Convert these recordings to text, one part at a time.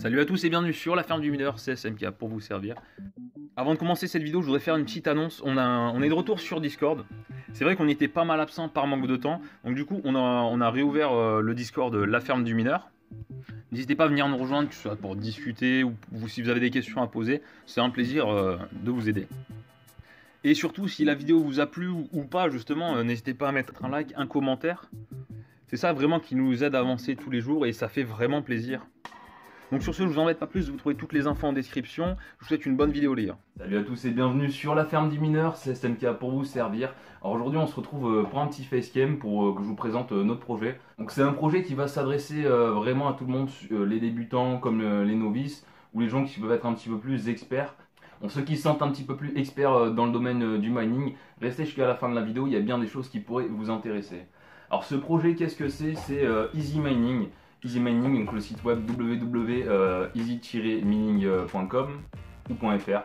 Salut à tous et bienvenue sur la ferme du mineur, c'est SMK pour vous servir. Avant de commencer cette vidéo, je voudrais faire une petite annonce. On est de retour sur Discord. C'est vrai qu'on était pas mal absent par manque de temps. Donc du coup, on a réouvert le Discord La Ferme du Mineur. N'hésitez pas à venir nous rejoindre, que ce soit pour discuter ou si vous avez des questions à poser. C'est un plaisir de vous aider. Et surtout, si la vidéo vous a plu ou pas, justement, n'hésitez pas à mettre un like, un commentaire. C'est ça vraiment qui nous aide à avancer tous les jours et ça fait vraiment plaisir. Donc sur ce, je vous embête pas plus, vous trouvez toutes les infos en description. Je vous souhaite une bonne vidéo les gars. Salut à tous et bienvenue sur la ferme du mineur, c'est SMK pour vous servir. Alors aujourd'hui on se retrouve pour un petit facecam pour que je vous présente notre projet. Donc c'est un projet qui va s'adresser vraiment à tout le monde, les débutants comme les novices ou les gens qui peuvent être un petit peu plus experts. Donc ceux qui se sentent un petit peu plus experts dans le domaine du mining, restez jusqu'à la fin de la vidéo, il y a bien des choses qui pourraient vous intéresser. Alors ce projet, qu'est-ce que c'est? C'est Easy Mining. Easy Mining, donc le site web www.easy-mining.com ou .fr.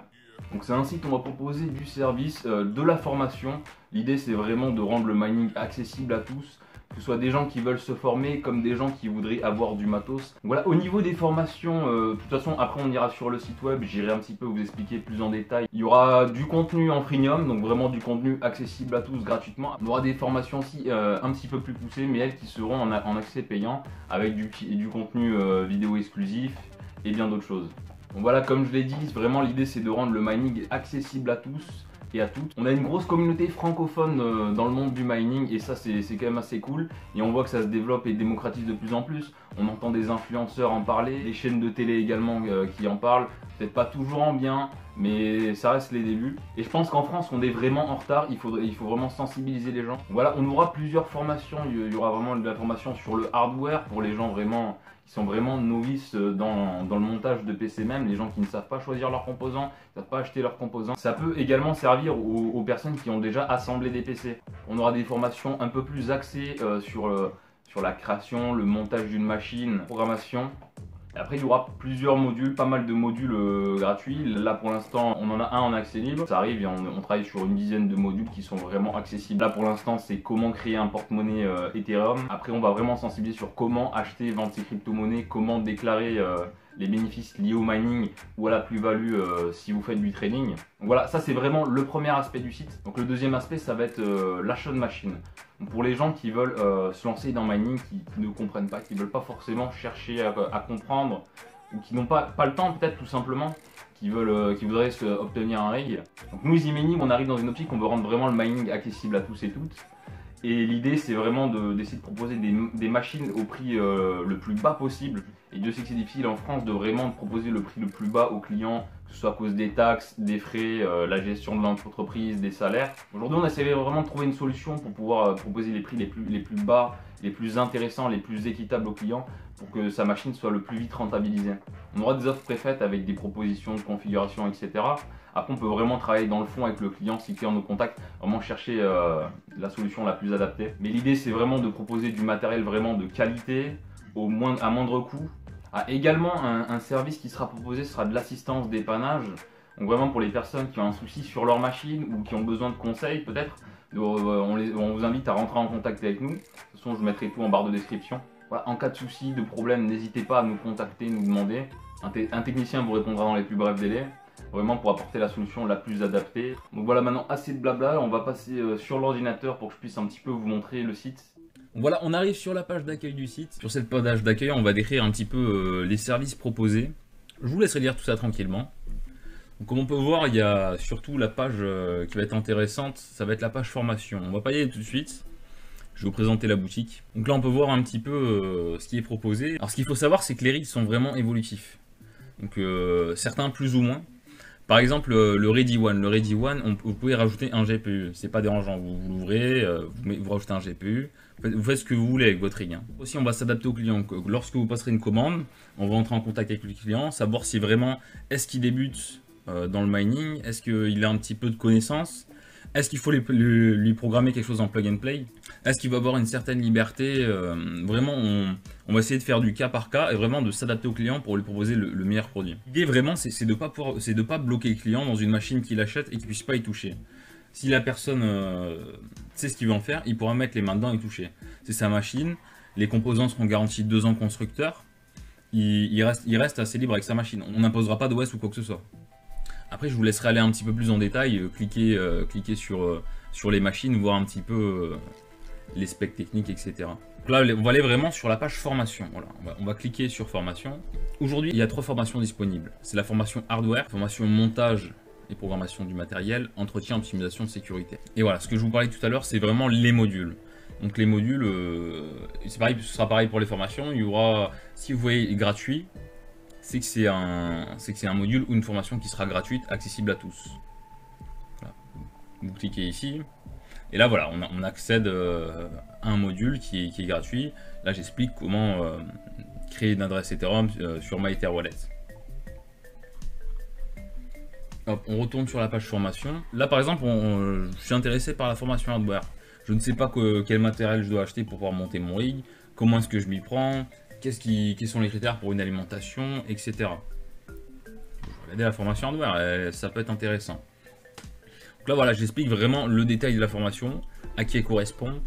Donc c'est un site où on va proposer du service, de la formation. L'idée c'est vraiment de rendre le mining accessible à tous, que ce soit des gens qui veulent se former comme des gens qui voudraient avoir du matos. Donc voilà, au niveau des formations, de toute façon après on ira sur le site web, j'irai un petit peu vous expliquer plus en détail. Il y aura du contenu en freemium, donc vraiment du contenu accessible à tous gratuitement. Il y aura des formations aussi un petit peu plus poussées, mais elles qui seront en accès payant avec du contenu vidéo exclusif et bien d'autres choses. Donc voilà, comme je l'ai dit, vraiment l'idée c'est de rendre le mining accessible à tous et à toutes. On a une grosse communauté francophone dans le monde du mining et ça c'est quand même assez cool, et on voit que ça se développe et démocratise de plus en plus. On entend des influenceurs en parler, des chaînes de télé également qui en parlent, peut-être pas toujours en bien, mais ça reste les débuts. Et je pense qu'en France on est vraiment en retard, il faut vraiment sensibiliser les gens. Voilà, on aura plusieurs formations, il y aura vraiment de la formation sur le hardware pour les gens vraiment qui sont vraiment novices dans le montage de PC, même les gens qui ne savent pas choisir leurs composants, qui ne savent pas acheter leurs composants. Ça peut également servir aux personnes qui ont déjà assemblé des PC. On aura des formations un peu plus axées sur la création, le montage d'une machine, programmation. Après il y aura plusieurs modules, pas mal de modules gratuits. Là pour l'instant on en a un en accès libre. Ça arrive et on travaille sur une dizaine de modules qui sont vraiment accessibles. Là pour l'instant c'est comment créer un porte-monnaie Ethereum. Après on va vraiment sensibiliser sur comment acheter et vendre ses crypto-monnaies, comment déclarer les bénéfices liés au mining ou à la plus-value si vous faites du trading. Donc voilà, ça c'est vraiment le premier aspect du site. Donc le deuxième aspect ça va être l'achat de machines. Donc pour les gens qui veulent se lancer dans le mining, qui ne comprennent pas, qui ne veulent pas forcément chercher à comprendre, ou qui n'ont pas le temps peut-être tout simplement, qui voudraient obtenir un rig. Donc nous Easy Mining on arrive dans une optique, on veut rendre vraiment le mining accessible à tous et toutes. Et l'idée c'est vraiment d'essayer de proposer des machines au prix le plus bas possible. Et Dieu sait que c'est difficile en France de vraiment proposer le prix le plus bas aux clients, que ce soit à cause des taxes, des frais, la gestion de l'entreprise, des salaires. Aujourd'hui on essaie vraiment de trouver une solution pour pouvoir proposer les prix les plus bas, les plus intéressants, les plus équitables aux clients, pour que sa machine soit le plus vite rentabilisée. On aura des offres préfaites avec des propositions de configuration, etc. Après on peut vraiment travailler dans le fond avec le client, si le client nous contacte, vraiment chercher la solution la plus adaptée. Mais l'idée c'est vraiment de proposer du matériel vraiment de qualité, à moindre coût. Également un service qui sera proposé sera de l'assistance dépannage. Donc vraiment pour les personnes qui ont un souci sur leur machine ou qui ont besoin de conseils peut-être, on vous invite à rentrer en contact avec nous. De toute façon je vous mettrai tout en barre de description. Voilà, en cas de souci, de problème, n'hésitez pas à nous contacter, nous demander. Un technicien vous répondra dans les plus brefs délais, vraiment pour apporter la solution la plus adaptée. Donc voilà, maintenant assez de blabla, on va passer sur l'ordinateur pour que je puisse un petit peu vous montrer le site. Voilà, on arrive sur la page d'accueil du site. Sur cette page d'accueil, on va décrire un petit peu les services proposés. Je vous laisserai lire tout ça tranquillement. Donc, comme on peut voir, il y a surtout la page qui va être intéressante, ça va être la page formation. On va pas y aller tout de suite. Je vais vous présenter la boutique. Donc là, on peut voir un petit peu ce qui est proposé. Alors, ce qu'il faut savoir, c'est que les rigs sont vraiment évolutifs. Donc, certains plus ou moins. Par exemple, le Ready One. Le Ready One, vous pouvez rajouter un GPU. C'est pas dérangeant. Vous l'ouvrez, vous rajoutez un GPU. Vous faites ce que vous voulez avec votre rig. Aussi, on va s'adapter au client. Lorsque vous passerez une commande, on va entrer en contact avec le client, savoir si vraiment, est-ce qu'il débute dans le mining, est-ce qu'il a un petit peu de connaissances, est-ce qu'il faut lui programmer quelque chose en plug and play, est-ce qu'il va avoir une certaine liberté. Vraiment, on va essayer de faire du cas par cas et vraiment de s'adapter au client pour lui proposer le meilleur produit. L'idée vraiment, c'est de pas bloquer le client dans une machine qu'il achète et qu'il ne puisse pas y toucher. Si la personne sait ce qu'il veut en faire, il pourra mettre les mains dedans et toucher. C'est sa machine, les composants seront garantis 2 ans constructeur. il reste assez libre avec sa machine. On n'imposera pas d'OS ou quoi que ce soit. Après, je vous laisserai aller un petit peu plus en détail, cliquer sur les machines, voir un petit peu les specs techniques, etc. Donc là, on va aller vraiment sur la page formation. Voilà, on va cliquer sur formation. Aujourd'hui, il y a 3 formations disponibles. C'est la formation hardware, formation montage et programmation du matériel, entretien, optimisation de sécurité. Et voilà, ce que je vous parlais tout à l'heure, c'est vraiment les modules. Donc les modules, c'est pareil, ce sera pareil pour les formations. Il y aura, si vous voyez gratuit, c'est que c'est un module ou une formation qui sera gratuite, accessible à tous. Voilà. Vous cliquez ici, et là voilà, on accède à un module qui est gratuit. Là j'explique comment créer une adresse Ethereum sur MyEtherWallet. Hop, on retourne sur la page formation. Là par exemple, je suis intéressé par la formation hardware. Je ne sais pas quel matériel je dois acheter pour pouvoir monter mon rig, comment est-ce que je m'y prends, quels sont les critères pour une alimentation, etc. Je vais regarder la formation hardware, ça peut être intéressant. Donc là voilà, j'explique vraiment le détail de la formation, à qui elle correspond,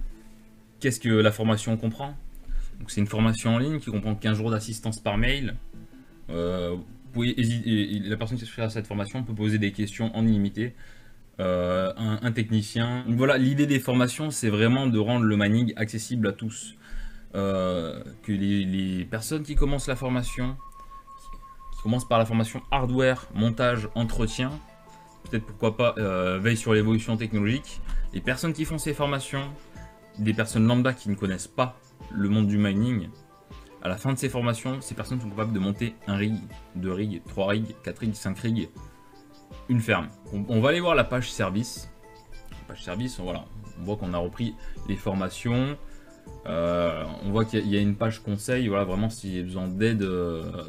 qu'est-ce que la formation comprend. Donc c'est une formation en ligne qui comprend 15 jours d'assistance par mail. La personne qui fait cette formation peut poser des questions en illimité. Un technicien. Donc voilà, l'idée des formations, c'est vraiment de rendre le mining accessible à tous. Que les personnes qui commencent la formation, qui commencent par la formation hardware, montage, entretien, peut-être pourquoi pas veille sur l'évolution technologique. Les personnes qui font ces formations, des personnes lambda qui ne connaissent pas le monde du mining, à la fin de ces formations, ces personnes sont capables de monter un rig, 2 rigs, 3 rigs, 4 rigs, 5 rigs, une ferme. On va aller voir la page service. La page service, voilà, on voit qu'on a repris les formations. On voit qu'il y a une page conseil, voilà, vraiment s'il y a besoin d'aide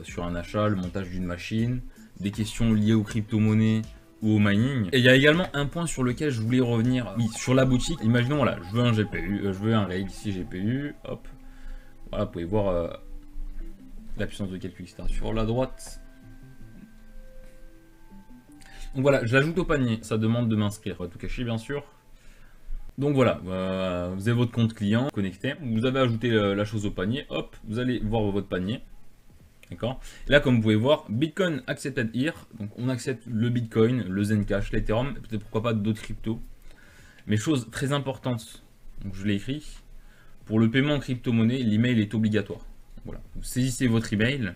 sur un achat, le montage d'une machine, des questions liées aux crypto-monnaies ou au mining. Et il y a également un point sur lequel je voulais revenir, oui, sur la boutique. Imaginons, voilà, je veux un GPU, je veux un rig ici GPU, hop. Voilà, vous pouvez voir la puissance de calcul, etc. Sur la droite. Donc voilà, je l'ajoute au panier, ça demande de m'inscrire, tout caché bien sûr. Donc voilà, vous avez votre compte client connecté, vous avez ajouté la chose au panier, hop, vous allez voir votre panier. D'accord. Là, comme vous pouvez voir, Bitcoin accepted here, donc on accepte le Bitcoin, le Zencash, l'Ethereum, peut-être pourquoi pas d'autres cryptos. Mais chose très importante, donc je l'ai écrit, pour le paiement en crypto-monnaie, l'email est obligatoire. Voilà, vous saisissez votre email.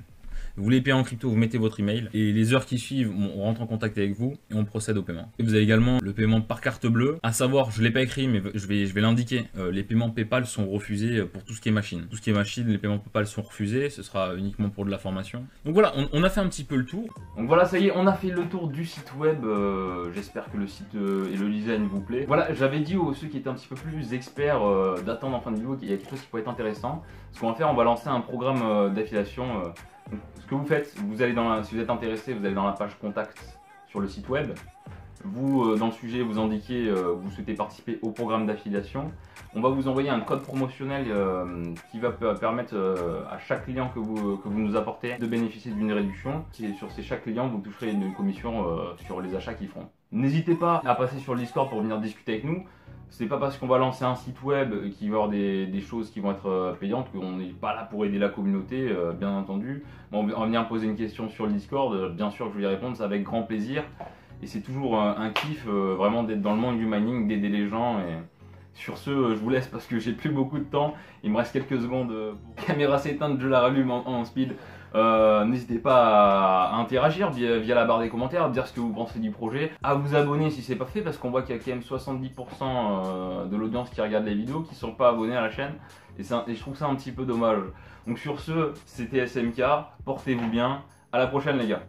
Vous voulez payer en crypto, vous mettez votre email et les heures qui suivent, on rentre en contact avec vous et on procède au paiement. Et vous avez également le paiement par carte bleue, à savoir, je ne l'ai pas écrit mais je vais l'indiquer, les paiements PayPal sont refusés pour tout ce qui est machine. Tout ce qui est machine, les paiements PayPal sont refusés, ce sera uniquement pour de la formation. Donc voilà, on a fait un petit peu le tour. Donc voilà, ça y est, on a fait le tour du site web, j'espère que le site et le design vous plaît. Voilà, j'avais dit aux ceux qui étaient un petit peu plus experts d'attendre en fin de vidéo qu'il y a quelque chose qui pourrait être intéressant. Ce qu'on va faire, on va lancer un programme d'affiliation. Ce que vous faites, vous allez si vous êtes intéressé, vous allez dans la page contact sur le site web. Vous, dans le sujet, vous indiquez que vous souhaitez participer au programme d'affiliation. On va vous envoyer un code promotionnel qui va permettre à chaque client que vous nous apportez de bénéficier d'une réduction. Et sur chaque client, vous toucherez une commission sur les achats qu'ils feront. N'hésitez pas à passer sur le Discord pour venir discuter avec nous. C'est pas parce qu'on va lancer un site web qu'il va y avoir des choses qui vont être payantes qu'on n'est pas là pour aider la communauté, bien entendu. Bon, on va venir poser une question sur le Discord, bien sûr que je vais y répondre, c'est avec grand plaisir. Et c'est toujours un kiff vraiment d'être dans le monde du mining, d'aider les gens. Et sur ce, je vous laisse parce que j'ai plus beaucoup de temps. Il me reste quelques secondes. La caméra s'éteint, je la rallume en speed. N'hésitez pas à interagir via la barre des commentaires, à dire ce que vous pensez du projet, à vous abonner si c'est pas fait parce qu'on voit qu'il y a quand même 70% de l'audience qui regarde les vidéos qui sont pas abonnés à la chaîne et je trouve ça un petit peu dommage. Donc sur ce, c'était SMK, portez-vous bien, à la prochaine les gars.